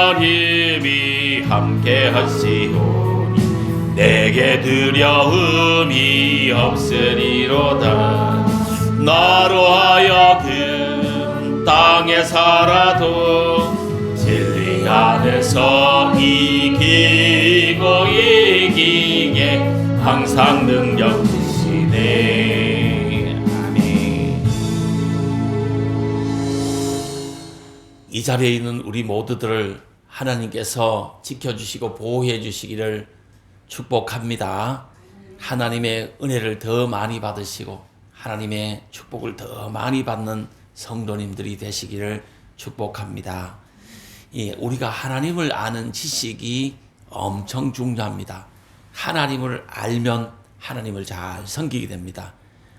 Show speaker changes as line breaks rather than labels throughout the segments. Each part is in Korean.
하나님이 함께 하시오니 내게 두려움이 없으리로다. 나로 하여금 땅에 살아도 진리 안에서 이기고 이기게 항상 능력 주시네. 아멘. 이 자리에 있는 우리 모두들을 하나님께서 지켜주시고 보호해 주시기를 축복합니다. 하나님의 은혜를 더 많이 받으시고 하나님의 축복을 더 많이 받는 성도님들이 되시기를 축복합니다. 우리가 하나님을 아는 지식이 엄청 중요합니다. 하나님을 알면 하나님을 잘 섬기게 됩니다.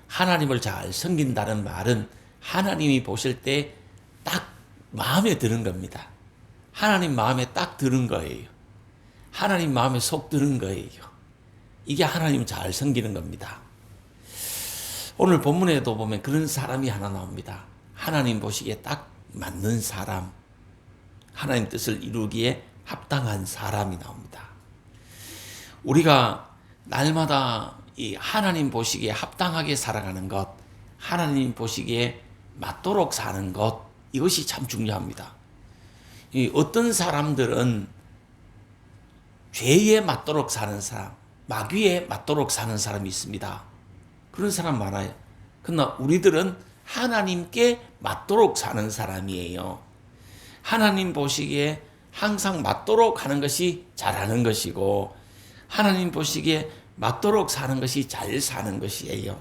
하나님을 잘 섬긴다는 말은 하나님이 보실 때 딱 마음에 드는 겁니다. 하나님 마음에 딱 드는 거예요. 하나님 마음에 속 드는 거예요. 이게 하나님 잘 섬기는 겁니다. 오늘 본문에도 보면 그런 사람이 하나 나옵니다. 하나님 보시기에 딱 맞는 사람, 하나님 뜻을 이루기에 합당한 사람이 나옵니다. 우리가 날마다 이 하나님 보시기에 합당하게 살아가는 것, 하나님 보시기에 맞도록 사는 것, 이것이 참 중요합니다. 어떤 사람들은 죄에 맞도록 사는 사람, 마귀에 맞도록 사는 사람이 있습니다. 그런 사람 많아요. 그러나 우리들은 하나님께 맞도록 사는 사람이에요. 하나님 보시기에 항상 맞도록 하는 것이 잘하는 것이고 하나님 보시기에 맞도록 사는 것이 잘 사는 것이에요.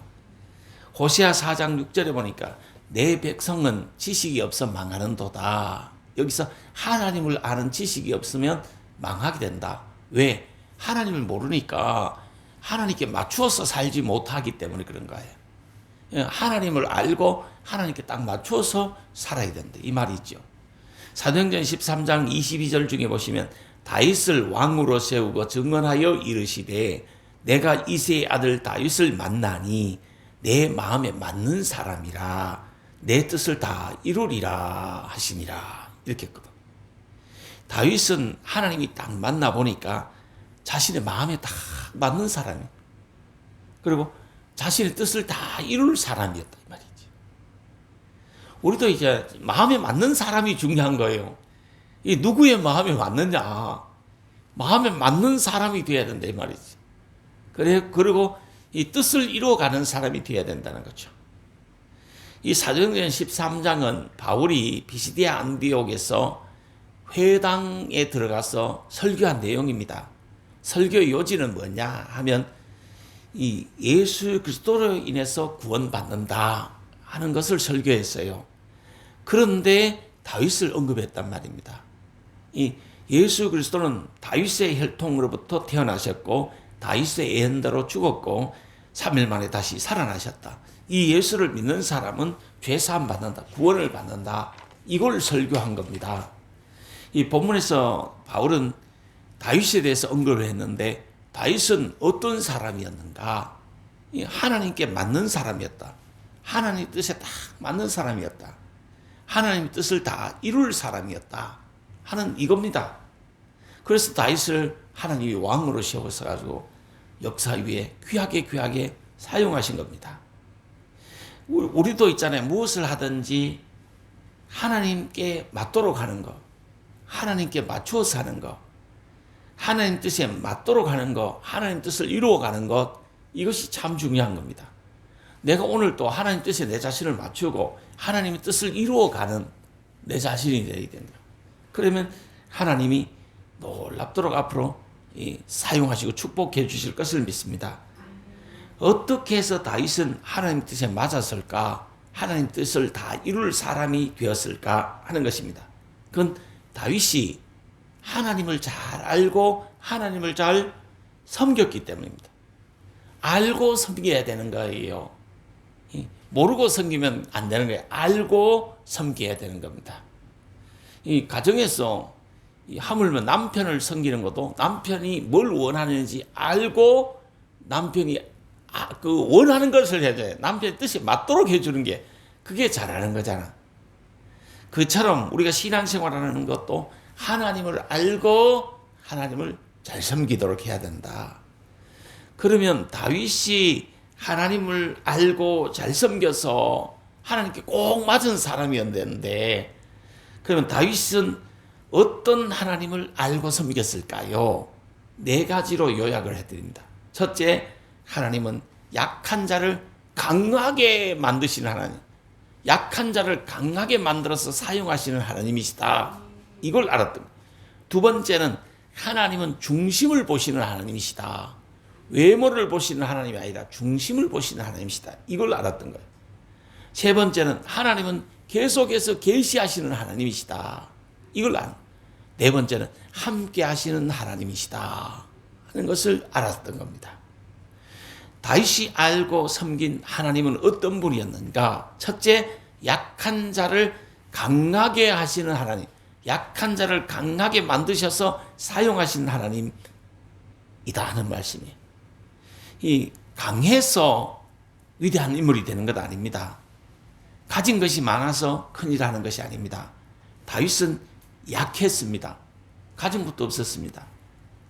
호세아 4장 6절에 보니까 내 백성은 지식이 없어 망하는도다. 여기서 하나님을 아는 지식이 없으면 망하게 된다. 왜? 하나님을 모르니까 하나님께 맞추어서 살지 못하기 때문에 그런 거예요. 하나님을 알고 하나님께 딱 맞추어서 살아야 된다. 이 말이죠. 사도행전 13장 22절 중에 보시면 다윗을 왕으로 세우고 증언하여 이르시되 내가 이새의 아들 다윗을 만나니 내 마음에 맞는 사람이라 내 뜻을 다 이루리라 하시니라. 이렇게 했거든. 다윗은 하나님이 딱 만나보니까 자신의 마음에 딱 맞는 사람이에요. 그리고 자신의 뜻을 다 이룰 사람이었다. 이 말이지. 우리도 이제 마음에 맞는 사람이 중요한 거예요. 이 누구의 마음에 맞느냐. 마음에 맞는 사람이 되어야 된다. 이 말이지. 그리고 이 뜻을 이루어가는 사람이 되어야 된다는 거죠. 이 사도행전 13장은 바울이 비시디아 안디옥에서 회당에 들어가서 설교한 내용입니다. 설교 요지는 뭐냐 하면 이 예수 그리스도로 인해서 구원받는다 하는 것을 설교했어요. 그런데 다윗을 언급했단 말입니다. 이 예수 그리스도는 다윗의 혈통으로부터 태어나셨고 다윗의 예언대로 죽었고 3일 만에 다시 살아나셨다. 이 예수를 믿는 사람은 죄사함 받는다. 구원을 받는다. 이걸 설교한 겁니다. 이 본문에서 바울은 다윗에 대해서 언급을 했는데 다윗은 어떤 사람이었는가? 하나님께 맞는 사람이었다. 하나님 뜻에 딱 맞는 사람이었다. 하나님 뜻을 다 이룰 사람이었다 하는 이겁니다. 그래서 다윗을 하나님이 왕으로 세워서 가지고 역사 위에 귀하게 사용하신 겁니다. 우리도 있잖아요. 무엇을 하든지 하나님께 맞도록 하는 것, 하나님께 맞추어서 하는 것, 하나님 뜻에 맞도록 하는 것, 하나님 뜻을 이루어가는 것, 이것이 참 중요한 겁니다. 내가 오늘 또 하나님 뜻에 내 자신을 맞추고 하나님의 뜻을 이루어가는 내 자신이 되어야 된다. 그러면 하나님이 놀랍도록 앞으로 사용하시고 축복해 주실 것을 믿습니다. 어떻게 해서 다윗은 하나님 뜻에 맞았을까? 하나님 뜻을 다 이룰 사람이 되었을까? 하는 것입니다. 그건 다윗이 하나님을 잘 알고 하나님을 잘 섬겼기 때문입니다. 알고 섬겨야 되는 거예요. 모르고 섬기면 안 되는 거예요. 알고 섬겨야 되는 겁니다. 이 가정에서 하물며 남편을 섬기는 것도 남편이 뭘 원하는지 알고 남편이 그 원하는 것을 해줘야 돼. 남편의 뜻이 맞도록 해주는 게 그게 잘하는 거잖아. 그처럼 우리가 신앙생활하는 것도 하나님을 알고 하나님을 잘 섬기도록 해야 된다. 그러면 다윗이 하나님을 알고 잘 섬겨서 하나님께 꼭 맞은 사람이었는데, 그러면 다윗은 어떤 하나님을 알고 섬겼을까요? 네 가지로 요약을 해드립니다. 첫째, 하나님은 약한 자를 강하게 만드시는 하나님, 약한 자를 강하게 만들어서 사용하시는 하나님이시다. 이걸 알았던 거예요. 두 번째는 하나님은 중심을 보시는 하나님이시다. 외모를 보시는 하나님이 아니라 중심을 보시는 하나님이시다. 이걸 알았던 거예요. 세 번째는 하나님은 계속해서 계시하시는 하나님이시다. 이걸 아는 거예요. 네 번째는 함께 하시는 하나님이시다 하는 것을 알았던 겁니다. 다윗이 알고 섬긴 하나님은 어떤 분이었는가? 첫째, 약한 자를 강하게 하시는 하나님, 약한 자를 강하게 만드셔서 사용하시는 하나님이다 하는 말씀이에요. 이 강해서 위대한 인물이 되는 것 아닙니다. 가진 것이 많아서 큰일 하는 것이 아닙니다. 다윗은 약했습니다. 가진 것도 없었습니다.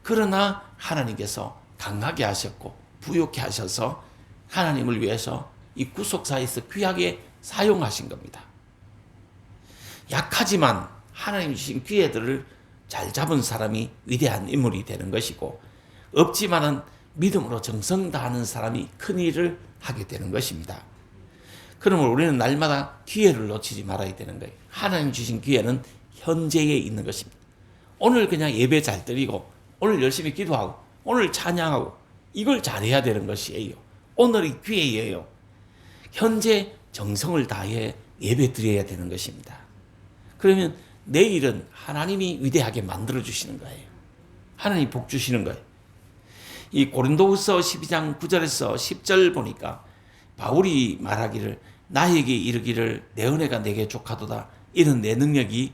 그러나 하나님께서 강하게 하셨고 부욕해 하셔서 하나님을 위해서 이 구속사에서 귀하게 사용하신 겁니다. 약하지만 하나님 주신 기회들을 잘 잡은 사람이 위대한 인물이 되는 것이고, 없지만은 믿음으로 정성 다하는 사람이 큰 일을 하게 되는 것입니다. 그러면 우리는 날마다 기회를 놓치지 말아야 되는 거예요. 하나님 주신 기회는 현재에 있는 것입니다. 오늘 그냥 예배 잘 드리고, 오늘 열심히 기도하고, 오늘 찬양하고, 이걸 잘해야 되는 것이에요. 오늘이 기회예요. 현재 정성을 다해 예배 드려야 되는 것입니다. 그러면 내일은 하나님이 위대하게 만들어 주시는 거예요. 하나님 복 주시는 거예요. 이 고린도후서 12장 9절에서 10절 보니까 바울이 말하기를 나에게 이르기를 내 은혜가 내게 족하도다. 이는 내 능력이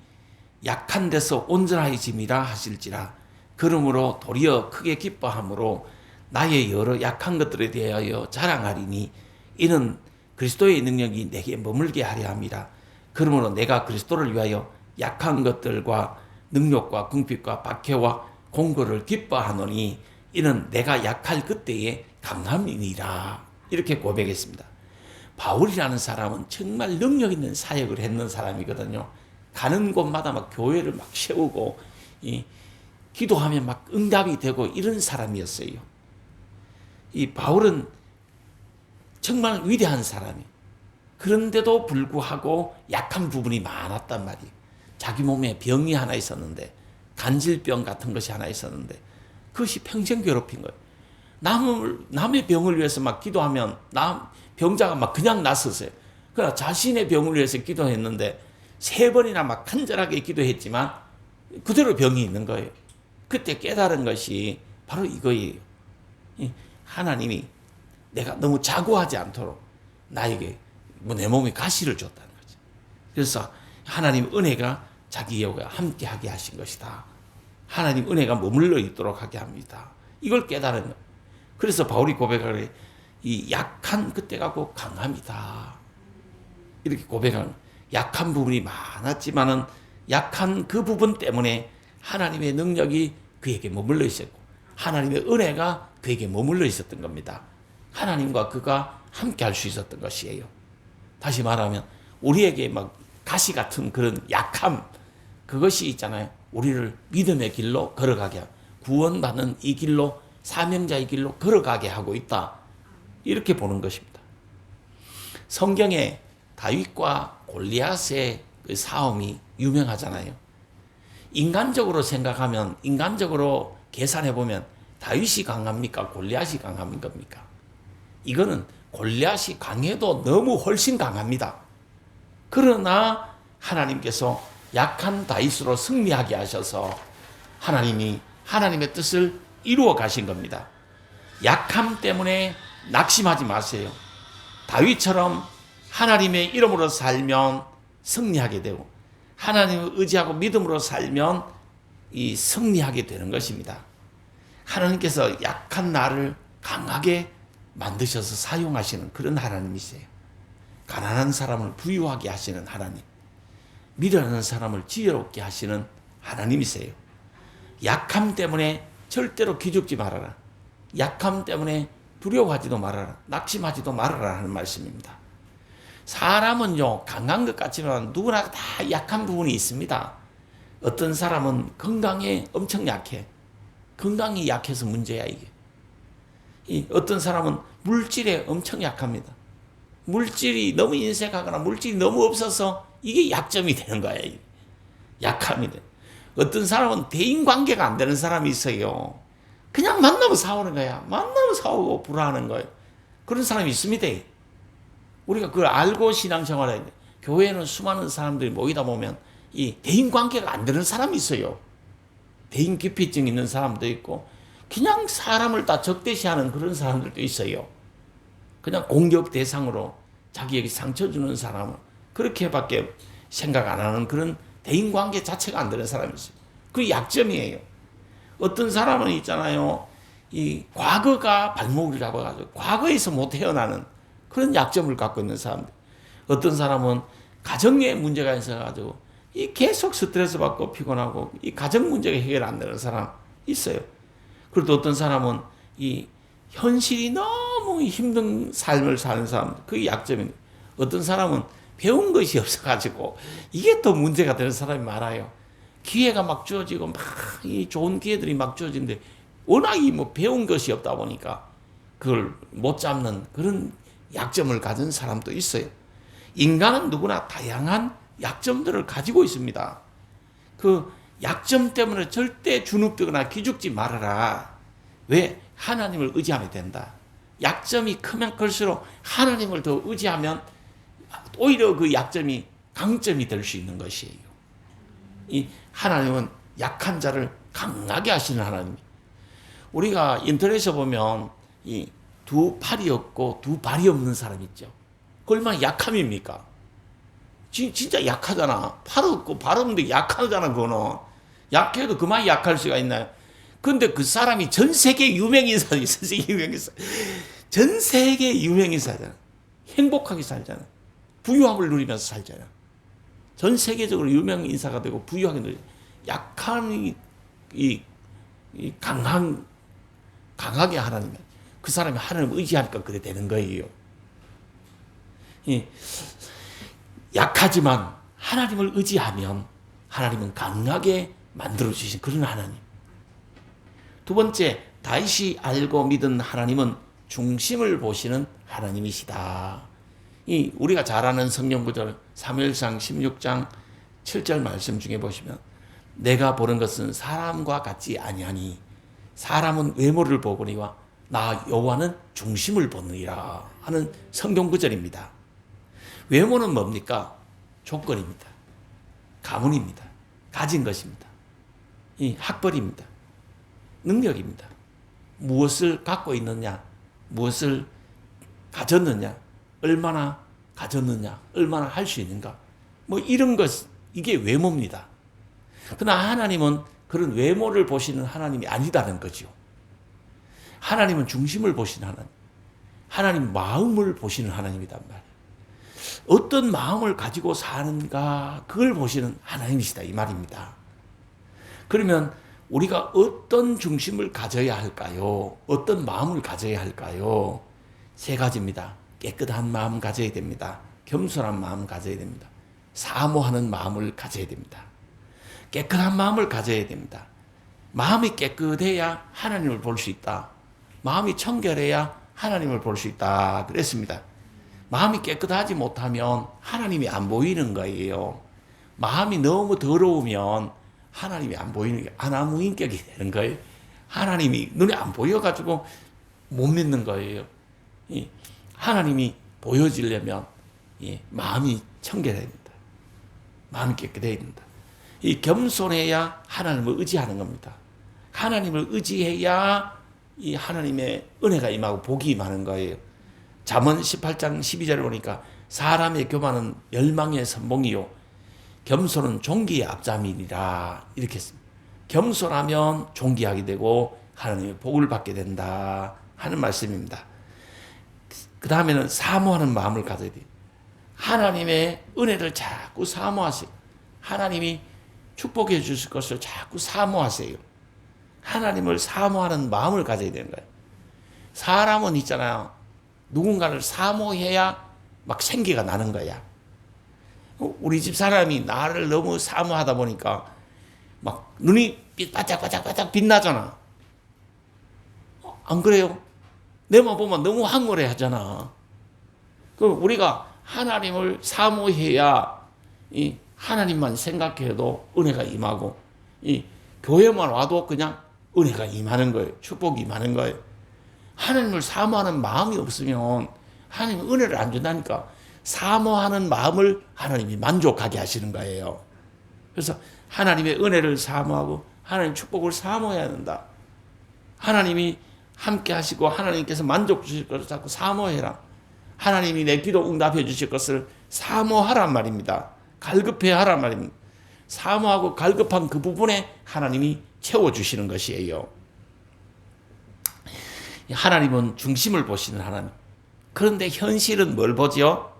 약한 데서 온전하여짐이라 하실지라. 그러므로 도리어 크게 기뻐함으로 나의 여러 약한 것들에 대하여 자랑하리니 이는 그리스도의 능력이 내게 머물게 하려 함이라. 그러므로 내가 그리스도를 위하여 약한 것들과 능력과 궁핍과 박해와 공고를 기뻐하노니 이는 내가 약할 그때에 강함이니라. 이렇게 고백했습니다. 바울이라는 사람은 정말 능력 있는 사역을 했는 사람이거든요. 가는 곳마다 막 교회를 막 세우고 기도하면 막 응답이 되고 이런 사람이었어요. 이 바울은 정말 위대한 사람이에요. 그런데도 불구하고 약한 부분이 많았단 말이에요. 자기 몸에 병이 하나 있었는데, 간질병 같은 것이 하나 있었는데 그것이 평생 괴롭힌 거예요. 남의 병을 위해서 막 기도하면 병자가 막 그냥 낫었어요. 그러나 자신의 병을 위해서 기도했는데 3번이나 막 간절하게 기도했지만 그대로 병이 있는 거예요. 그때 깨달은 것이 바로 이거예요. 하나님이 내가 너무 자고하지 않도록 나에게 내 몸에 가시를 줬다는 거죠. 그래서 하나님 은혜가 자기 여호와 함께하게 하신 것이다. 하나님 은혜가 머물러 있도록 하게 합니다. 이걸 깨달은 거예요. 그래서 바울이 고백하기를 이 약한 그때가 곧 강함이다. 이렇게 고백하는 거예요. 약한 부분이 많았지만은 약한 그 부분 때문에 하나님의 능력이 그에게 머물러 있었고 하나님의 은혜가 그에게 머물러 있었던 겁니다. 하나님과 그가 함께 할 수 있었던 것이에요. 다시 말하면 우리에게 막 가시 같은 그런 약함, 그것이 있잖아요. 우리를 믿음의 길로 걸어가게 하고 구원받는 이 길로, 사명자의 길로 걸어가게 하고 있다. 이렇게 보는 것입니다. 성경에 다윗과 골리앗의 그 싸움이 유명하잖아요. 인간적으로 생각하면, 인간적으로 계산해보면 다윗이 강합니까? 골리앗이 강한 겁니까? 이거는 골리앗이 강해도 너무 훨씬 강합니다. 그러나 하나님께서 약한 다윗으로 승리하게 하셔서 하나님이 하나님의 뜻을 이루어 가신 겁니다. 약함 때문에 낙심하지 마세요. 다윗처럼 하나님의 이름으로 살면 승리하게 되고 하나님을 의지하고 믿음으로 살면 이 승리하게 되는 것입니다. 하나님께서 약한 나를 강하게 만드셔서 사용하시는 그런 하나님이세요. 가난한 사람을 부유하게 하시는 하나님. 미련한 사람을 지혜롭게 하시는 하나님이세요. 약함 때문에 절대로 기죽지 말아라. 약함 때문에 두려워하지도 말아라. 낙심하지도 말아라 하는 말씀입니다. 사람은요, 강한 것 같지만 누구나 다 약한 부분이 있습니다. 어떤 사람은 건강에 엄청 약해. 건강이 약해서 문제야, 이게. 어떤 사람은 물질에 엄청 약합니다. 물질이 너무 인색하거나 물질이 너무 없어서 이게 약점이 되는 거예요. 약함이 돼. 어떤 사람은 대인관계가 안 되는 사람이 있어요. 그냥 만나면 싸우는 거야. 만나면 싸우고 불화하는 거예요. 그런 사람이 있습니다. 우리가 그걸 알고 신앙생활을 해야 돼. 교회에는 수많은 사람들이 모이다 보면 이 대인관계가 안 되는 사람이 있어요. 대인기피증 있는 사람도 있고 그냥 사람을 다 적대시하는 그런 사람들도 있어요. 그냥 공격 대상으로 자기에게 상처 주는 사람은 그렇게밖에 생각 안 하는 그런 대인관계 자체가 안 되는 사람이 있어요. 그게 약점이에요. 어떤 사람은 있잖아요. 이 과거가 발목을 잡아가지고 과거에서 못 헤어나는 그런 약점을 갖고 있는 사람들. 어떤 사람은 가정에 문제가 있어가지고 이 계속 스트레스 받고 피곤하고 이 가정 문제가 해결 안 되는 사람 있어요. 그리고 어떤 사람은 이 현실이 너무 힘든 삶을 사는 사람, 그게 약점입니다. 어떤 사람은 배운 것이 없어가지고 이게 또 문제가 되는 사람이 많아요. 기회가 막 주어지고 막 이 좋은 기회들이 막 주어지는데 워낙 뭐 배운 것이 없다 보니까 그걸 못 잡는 그런 약점을 가진 사람도 있어요. 인간은 누구나 다양한 약점들을 가지고 있습니다. 그 약점 때문에 절대 주눅들거나 기죽지 말아라. 왜? 하나님을 의지하면 된다. 약점이 크면 클수록 하나님을 더 의지하면 오히려 그 약점이 강점이 될 수 있는 것이에요. 이 하나님은 약한 자를 강하게 하시는 하나님. 우리가 인터넷에 보면 이 두 팔이 없고 두 발이 없는 사람 있죠. 그 얼마나 약함입니까? 진짜 약하잖아. 팔 없고 발 없는데 약하잖아, 그거는. 약해도 그만 약할 수가 있나요? 근데 그 사람이 전 세계 유명인사도 있어. 유명인사. 전 세계 유명인사잖아. 행복하게 살잖아. 부유함을 누리면서 살잖아. 전 세계적으로 유명인사가 되고 부유하게 누리. 약함이 강하게 하나님. 그 사람이 하나님을 의지하니까 그래 되는 거예요. 약하지만 하나님을 의지하면 하나님은 강하게 만들어주신 그런 하나님. 두 번째, 다윗이 알고 믿은 하나님은 중심을 보시는 하나님이시다. 우리가 잘 아는 성경 구절 사무엘상 16장 7절 말씀 중에 보시면 내가 보는 것은 사람과 같지 아니하니 사람은 외모를 보거니와 나 여호와는 중심을 보느니라 하는 성경 구절입니다. 외모는 뭡니까? 조건입니다. 가문입니다. 가진 것입니다. 이 학벌입니다. 능력입니다. 무엇을 갖고 있느냐, 무엇을 가졌느냐, 얼마나 가졌느냐, 얼마나 할 수 있는가, 뭐 이런 것, 이게 외모입니다. 그러나 하나님은 그런 외모를 보시는 하나님이 아니다는 거죠. 하나님은 중심을 보시는 하나님, 하나님 마음을 보시는 하나님이단 말이에요. 어떤 마음을 가지고 사는가, 그걸 보시는 하나님이시다 이 말입니다. 그러면 우리가 어떤 중심을 가져야 할까요? 어떤 마음을 가져야 할까요? 세 가지입니다. 깨끗한 마음 가져야 됩니다. 겸손한 마음 가져야 됩니다. 사모하는 마음을 가져야 됩니다. 깨끗한 마음을 가져야 됩니다. 마음이 깨끗해야 하나님을 볼 수 있다. 마음이 청결해야 하나님을 볼 수 있다. 그랬습니다. 마음이 깨끗하지 못하면 하나님이 안 보이는 거예요. 마음이 너무 더러우면 하나님이 안 보이는 게 아나무인격이 되는 거예요. 하나님이 눈에 안 보여가지고 못 믿는 거예요. 하나님이 보여지려면 마음이 청결해야 된다. 마음이 깨끗해야 된다. 이 겸손해야 하나님을 의지하는 겁니다. 하나님을 의지해야 이 하나님의 은혜가 임하고 복이 임하는 거예요. 잠언 18장 12절을 보니까 사람의 교만은 멸망의 선봉이요 겸손은 존귀의 앞잠이니라 이렇게 했습니다. 겸손하면 존귀하게 되고 하나님의 복을 받게 된다 하는 말씀입니다. 그 다음에는 사모하는 마음을 가져야 돼요. 하나님의 은혜를 자꾸 사모하시고 하나님이 축복해 주실 것을 자꾸 사모하세요. 하나님을 사모하는 마음을 가져야 되는 거예요. 사람은 있잖아요. 누군가를 사모해야 막 생기가 나는 거야. 우리 집 사람이 나를 너무 사모하다 보니까 막 눈이 바짝바짝바짝 빛나잖아. 안 그래요? 내만 보면 너무 황홀해 하잖아. 그럼 우리가 하나님을 사모해야 이 하나님만 생각해도 은혜가 임하고, 이 교회만 와도 그냥 은혜가 임하는 거예요. 축복이 임하는 거예요. 하나님을 사모하는 마음이 없으면 하나님은 은혜를 안 준다니까. 사모하는 마음을 하나님이 만족하게 하시는 거예요. 그래서 하나님의 은혜를 사모하고 하나님 축복을 사모해야 된다. 하나님이 함께 하시고 하나님께서 만족 주실 것을 자꾸 사모해라. 하나님이 내 기도 응답해 주실 것을 사모하란 말입니다. 갈급해 하란 말입니다. 사모하고 갈급한 그 부분에 하나님이 채워주시는 것이에요. 하나님은 중심을 보시는 하나님. 그런데 현실은 뭘 보죠?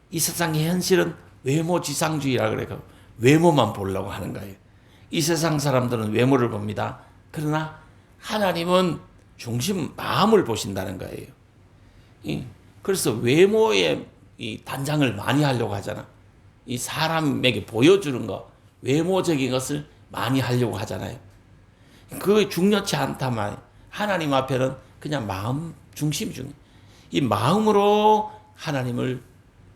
이 세상의 현실은 외모지상주의라 그래요. 외모만 보려고 하는 거예요. 이 세상 사람들은 외모를 봅니다. 그러나 하나님은 중심 마음을 보신다는 거예요. 그래서 외모에 이 단장을 많이 하려고 하잖아. 이 사람에게 보여주는 것, 외모적인 것을 많이 하려고 하잖아요. 그게 중요치 않다만 하나님 앞에는 그냥 마음 중심 중에 이 마음으로 하나님을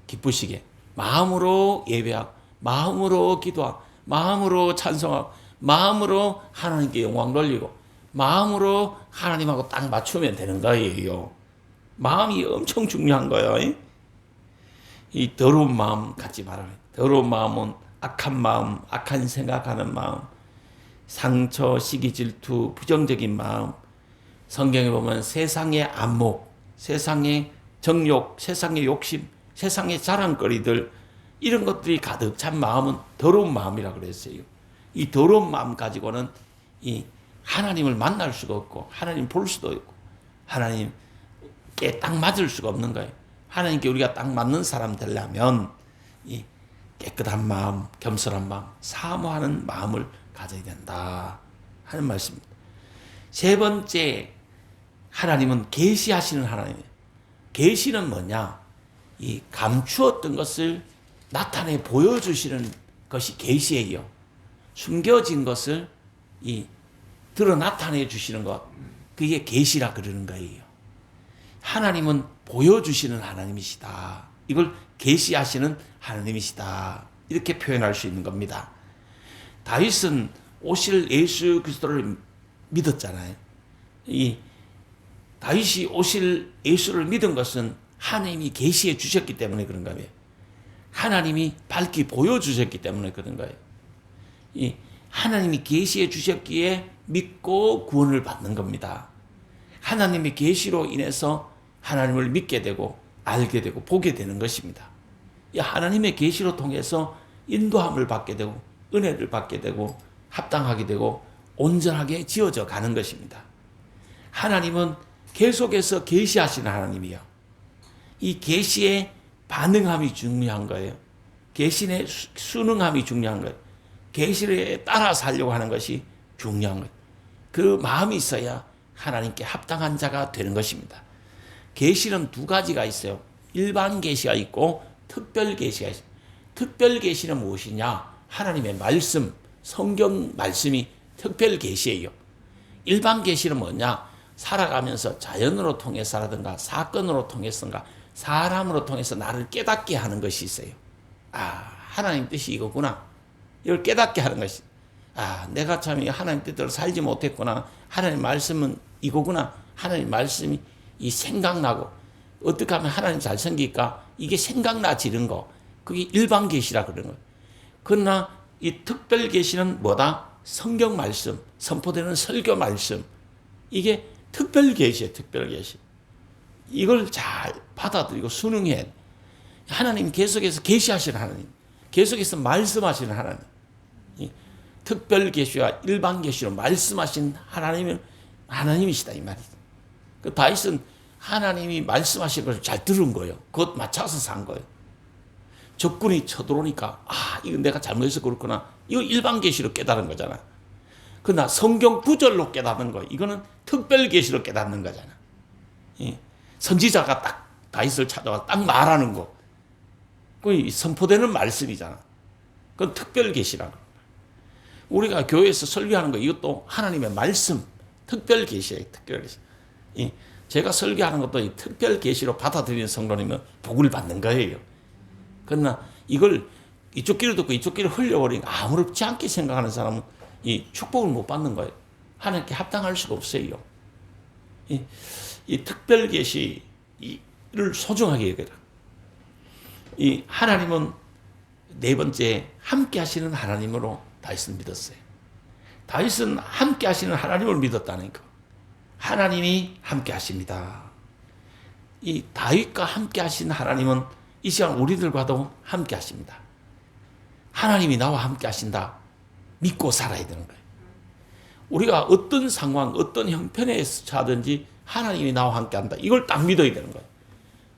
기쁘시게, 마음으로 예배하고, 마음으로 기도하고, 마음으로 찬송하고, 마음으로 하나님께 영광 돌리고, 마음으로 하나님하고 딱 맞추면 되는 거예요. 마음이 엄청 중요한 거예요. 이 더러운 마음 갖지 말아요. 더러운 마음은 악한 마음, 악한 생각하는 마음, 상처, 시기, 질투, 부정적인 마음. 성경에 보면 세상의 안목, 세상의 정욕, 세상의 욕심, 세상의 자랑거리들, 이런 것들이 가득 찬 마음은 더러운 마음이라고 그랬어요. 이 더러운 마음 가지고는 이 하나님을 만날 수가 없고, 하나님 볼 수도 없고, 하나님께 딱 맞을 수가 없는 거예요. 하나님께 우리가 딱 맞는 사람 되려면 이 깨끗한 마음, 겸손한 마음, 사모하는 마음을 가져야 된다 하는 말씀입니다. 세 번째, 하나님은 계시하시는 하나님이에요. 계시는 뭐냐? 이 감추었던 것을 나타내 보여주시는 것이 계시예요. 숨겨진 것을 이 드러 나타내 주시는 것, 그게 계시라 그러는 거예요. 하나님은 보여주시는 하나님이시다. 이걸 계시하시는 하나님이시다. 이렇게 표현할 수 있는 겁니다. 다윗은 오실 예수 그리스도를 믿었잖아요. 이 다윗이 오실 예수를 믿은 것은 하나님이 계시해 주셨기 때문에 그런 거예요. 하나님이 밝히 보여주셨기 때문에 그런 거예요. 이 하나님이 계시해 주셨기에 믿고 구원을 받는 겁니다. 하나님의 계시로 인해서 하나님을 믿게 되고 알게 되고 보게 되는 것입니다. 이 하나님의 계시로 통해서 인도함을 받게 되고 은혜를 받게 되고 합당하게 되고 온전하게 지어져 가는 것입니다. 하나님은 계속해서 계시하시는 하나님이요. 이 계시에 반응함이 중요한 거예요. 계시에 순응함이 중요한 거예요. 계시에 따라 살려고 하는 것이 중요한 거예요. 그 마음이 있어야 하나님께 합당한 자가 되는 것입니다. 계시는 두 가지가 있어요. 일반 계시가 있고 특별 계시가 있어요. 특별 계시는 무엇이냐? 하나님의 말씀, 성경 말씀이 특별 계시예요. 일반 계시는 뭐냐? 살아가면서 자연으로 통해서라든가 사건으로 통해서인가 사람으로 통해서 나를 깨닫게 하는 것이 있어요. 아, 하나님 뜻이 이거구나. 이걸 깨닫게 하는 것이. 아, 내가 참 하나님 뜻대로 살지 못했구나. 하나님 말씀은 이거구나. 하나님 말씀이 이 생각나고 어떻게 하면 하나님 잘 생길까? 이게 생각나지는 거. 그게 일반 계시라 그러는 거예요. 그러나 이 특별 계시는 뭐다? 성경 말씀, 선포되는 설교 말씀. 이게 특별 계시예요. 특별 계시. 이걸 잘 받아들이고 순응해야 돼. 하나님 계속해서 계시하시는 하나님. 계속해서 말씀하시는 하나님. 특별 계시와 일반 계시로 말씀하신 하나님이시다 이 말이죠. 그 다윗은 하나님이 말씀하신 것을 잘 들은 거예요. 그것 맞춰서 산 거예요. 적군이 쳐들어오니까 이거 내가 잘못해서 그렇구나. 이거 일반 계시로 깨달은 거잖아. 그러나 성경 구절로 깨닫는 거, 이거는 특별 계시로 깨닫는 거잖아. 예. 선지자가 딱 다윗을 찾아와 딱 말하는 거, 그 선포되는 말씀이잖아. 그건 특별 계시라는 거야. 우리가 교회에서 설교하는 거, 이것도 하나님의 말씀, 특별 계시예요. 특별 계시. 예. 제가 설교하는 것도 이 특별 계시로 받아들이는 성도님은 복을 받는 거예요. 그러나 이걸 이쪽 귀를 듣고 이쪽 귀를 흘려버리니까 아무렇지 않게 생각하는 사람은 이 축복을 못 받는 거예요. 하나님께 합당할 수가 없어요. 이 특별 계시를 소중하게 여겨라. 이 하나님은 네 번째 함께 하시는 하나님으로 다윗은 믿었어요. 다윗은 함께 하시는 하나님을 믿었다는 거. 하나님이 함께 하십니다. 이 다윗과 함께 하시는 하나님은 이 시간 우리들과도 함께 하십니다. 하나님이 나와 함께 하신다. 믿고 살아야 되는 거예요. 우리가 어떤 상황, 어떤 형편에 처하든지 하나님이 나와 함께 한다. 이걸 딱 믿어야 되는 거예요.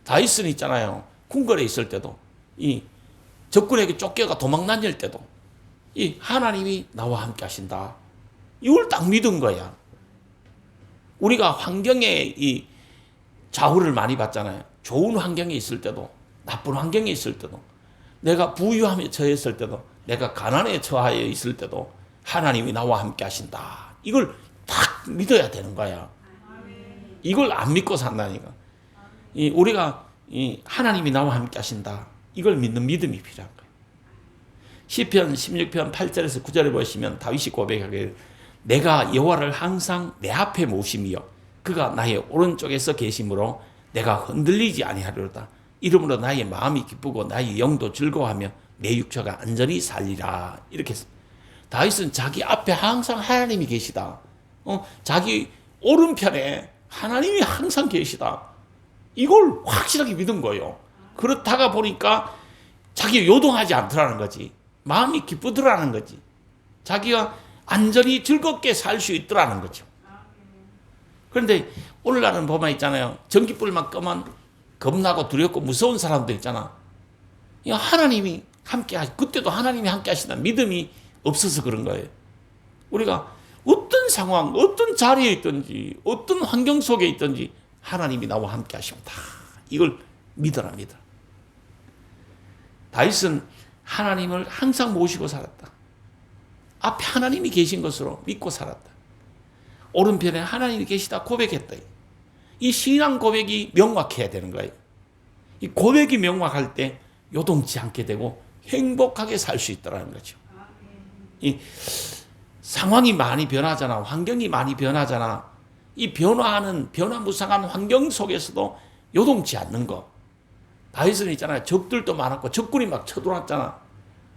다윗은 있잖아요. 궁궐에 있을 때도, 이 적군에게 쫓겨가 도망 다닐 때도, 이 하나님이 나와 함께 하신다. 이걸 딱 믿은 거야. 우리가 환경에 이 좌우를 많이 받잖아요. 좋은 환경에 있을 때도, 나쁜 환경에 있을 때도, 내가 부유함에 처했을 때도, 내가 가난에 처하여 있을 때도 하나님이 나와 함께 하신다. 이걸 딱 믿어야 되는 거야. 이걸 안 믿고 산다니까. 우리가 하나님이 나와 함께 하신다. 이걸 믿는 믿음이 필요한 거예요. 시편 16편 8절에서 9절에 보시면 다윗이 고백하기를 내가 여호와를 항상 내 앞에 모심이요 그가 나의 오른쪽에서 계심으로 내가 흔들리지 아니하리로다. 이러므로 나의 마음이 기쁘고 나의 영도 즐거워하며 내 육체가 안전히 살리라. 이렇게 했습니다. 다윗은 자기 앞에 항상 하나님이 계시다. 자기 오른편에 하나님이 항상 계시다. 이걸 확실하게 믿은 거예요. 그렇다가 보니까 자기가 요동하지 않더라는 거지. 마음이 기쁘더라는 거지. 자기가 안전히 즐겁게 살 수 있더라는 거죠. 그런데 오늘날은 보면 있잖아요. 전기불만 끄면 겁나고 두렵고 무서운 사람들 있잖아. 하나님이 함께 그때도 하나님이 함께 하신다는 믿음이 없어서 그런 거예요. 우리가 어떤 상황, 어떤 자리에 있든지, 어떤 환경 속에 있든지 하나님이 나와 함께 하십니다. 이걸 믿어라, 믿어. 다윗은 하나님을 항상 모시고 살았다. 앞에 하나님이 계신 것으로 믿고 살았다. 오른편에 하나님이 계시다 고백했다. 이 신앙 고백이 명확해야 되는 거예요. 이 고백이 명확할 때 요동치 않게 되고 행복하게 살 수 있다는 거죠. 이 상황이 많이 변하잖아. 환경이 많이 변하잖아. 이 변화무쌍한 환경 속에서도 요동치 않는 거. 다윗은 있잖아요. 적들도 많았고 적군이 막 쳐들어왔잖아.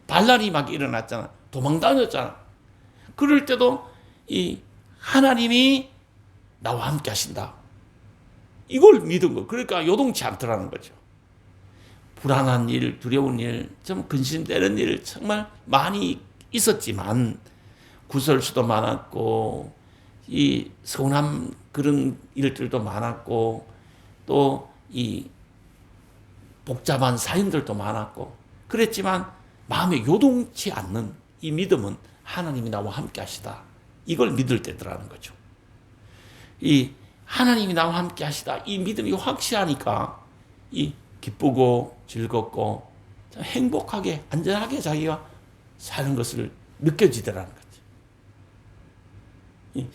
반란이 막 일어났잖아. 도망 다녔잖아. 그럴 때도 이 하나님이 나와 함께 하신다. 이걸 믿은 거. 그러니까 요동치 않더라는 거죠. 불안한 일, 두려운 일, 좀 근심되는 일 정말 많이 있었지만 구설수도 많았고 이 서운한 그런 일들도 많았고 또 이 복잡한 사연들도 많았고 그랬지만 마음에 요동치 않는 이 믿음은 하나님이 나와 함께 하시다. 이걸 믿을 때더라는 거죠. 이 하나님이 나와 함께 하시다. 이 믿음이 확실하니까 이 기쁘고 즐겁고 행복하게 안전하게 자기가 사는 것을 느껴지더라는 거죠.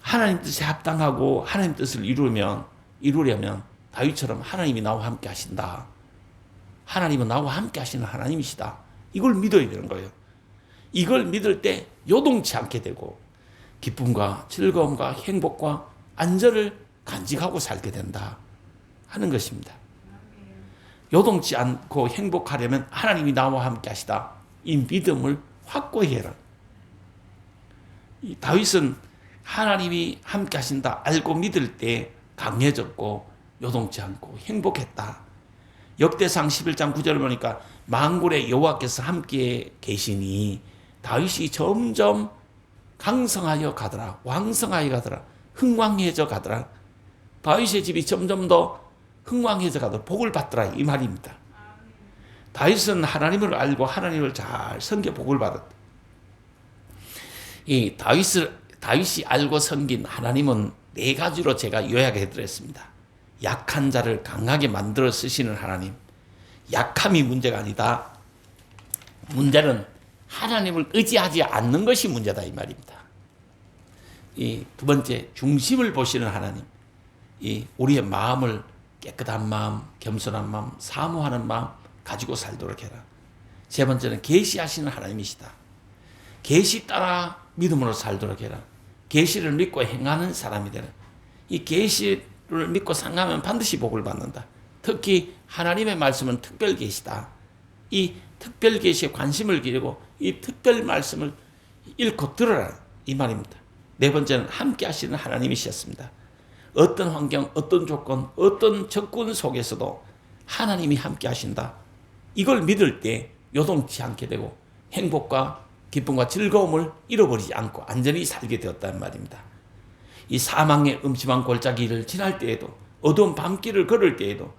하나님 뜻에 합당하고 하나님 뜻을 이루려면 다윗처럼 하나님이 나와 함께 하신다. 하나님은 나와 함께 하시는 하나님이시다. 이걸 믿어야 되는 거예요. 이걸 믿을 때 요동치 않게 되고 기쁨과 즐거움과 행복과 안전을 간직하고 살게 된다 하는 것입니다. 요동치 않고 행복하려면 하나님이 나와 함께 하시다. 이 믿음을 확고히 해라. 다윗은 하나님이 함께 하신다 알고 믿을 때 강해졌고 요동치 않고 행복했다. 역대상 11장 9절을 보니까 만군의 여호와께서 함께 계시니 다윗이 점점 강성하여 가더라. 왕성하여 가더라. 흥왕해져 가더라. 다윗의 집이 점점 더 흥왕해져 가더라. 복을 받더라. 이 말입니다. 다윗은 하나님을 알고 하나님을 잘 섬겨 복을 받았다. 이 다윗이 알고 섬긴 하나님은 네 가지로 제가 요약해 드렸습니다. 약한 자를 강하게 만들어 쓰시는 하나님. 약함이 문제가 아니다. 문제는 하나님을 의지하지 않는 것이 문제다 이 말입니다. 이 두 번째, 중심을 보시는 하나님. 이 우리의 마음을 깨끗한 마음, 겸손한 마음, 사모하는 마음 가지고 살도록 해라. 세 번째는 계시하시는 하나님이시다. 계시 따라 믿음으로 살도록 해라. 계시를 믿고 행하는 사람이 되라. 이 계시를 믿고 상하면 반드시 복을 받는다. 특히 하나님의 말씀은 특별 계시다. 이 특별 계시에 관심을 기르고 이 특별 말씀을 읽고 들어라 이 말입니다. 네 번째는 함께 하시는 하나님이셨습니다. 어떤 환경, 어떤 조건, 어떤 적군 속에서도 하나님이 함께 하신다. 이걸 믿을 때 요동치 않게 되고 행복과 기쁨과 즐거움을 잃어버리지 않고 안전히 살게 되었다는 말입니다. 이 사망의 음침한 골짜기를 지날 때에도, 어두운 밤길을 걸을 때에도,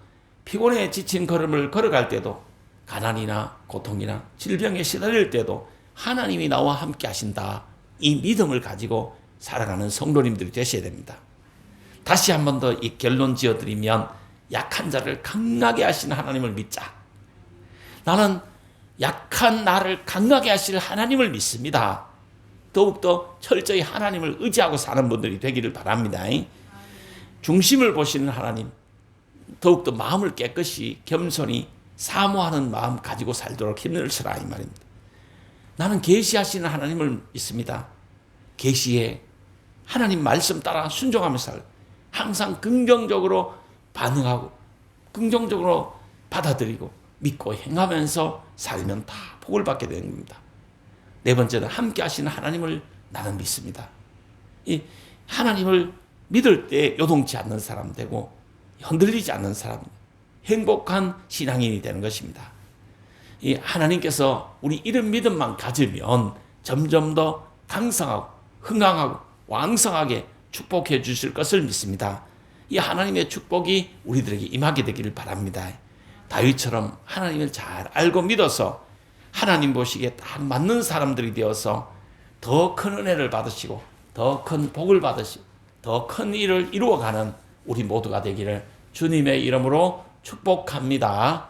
피곤해 지친 걸음을 걸어갈 때도, 가난이나 고통이나 질병에 시달릴 때도 하나님이 나와 함께 하신다. 이 믿음을 가지고 살아가는 성도님들이 되셔야 됩니다. 다시 한 번 더 이 결론 지어드리면, 약한 자를 강하게 하시는 하나님을 믿자. 나는 약한 나를 강하게 하실 하나님을 믿습니다. 더욱더 철저히 하나님을 의지하고 사는 분들이 되기를 바랍니다. 중심을 보시는 하나님, 더욱더 마음을 깨끗이 겸손히 사모하는 마음 가지고 살도록 힘을 쓰라 이 말입니다. 나는 계시하시는 하나님을 믿습니다. 계시에 하나님 말씀 따라 순종하면서 살, 항상 긍정적으로 반응하고 긍정적으로 받아들이고 믿고 행하면서 살면 다 복을 받게 되는 겁니다. 네 번째는 함께 하시는 하나님을 나는 믿습니다. 이 하나님을 믿을 때 요동치 않는 사람 되고 흔들리지 않는 사람, 행복한 신앙인이 되는 것입니다. 이 하나님께서 우리 이런 믿음만 가지면 점점 더 강성하고 흥황하고 왕성하게 축복해 주실 것을 믿습니다. 이 하나님의 축복이 우리들에게 임하게 되기를 바랍니다. 다윗처럼 하나님을 잘 알고 믿어서 하나님 보시기에 딱 맞는 사람들이 되어서 더 큰 은혜를 받으시고 더 큰 복을 받으시고 더 큰 일을 이루어가는 우리 모두가 되기를 주님의 이름으로 축복합니다.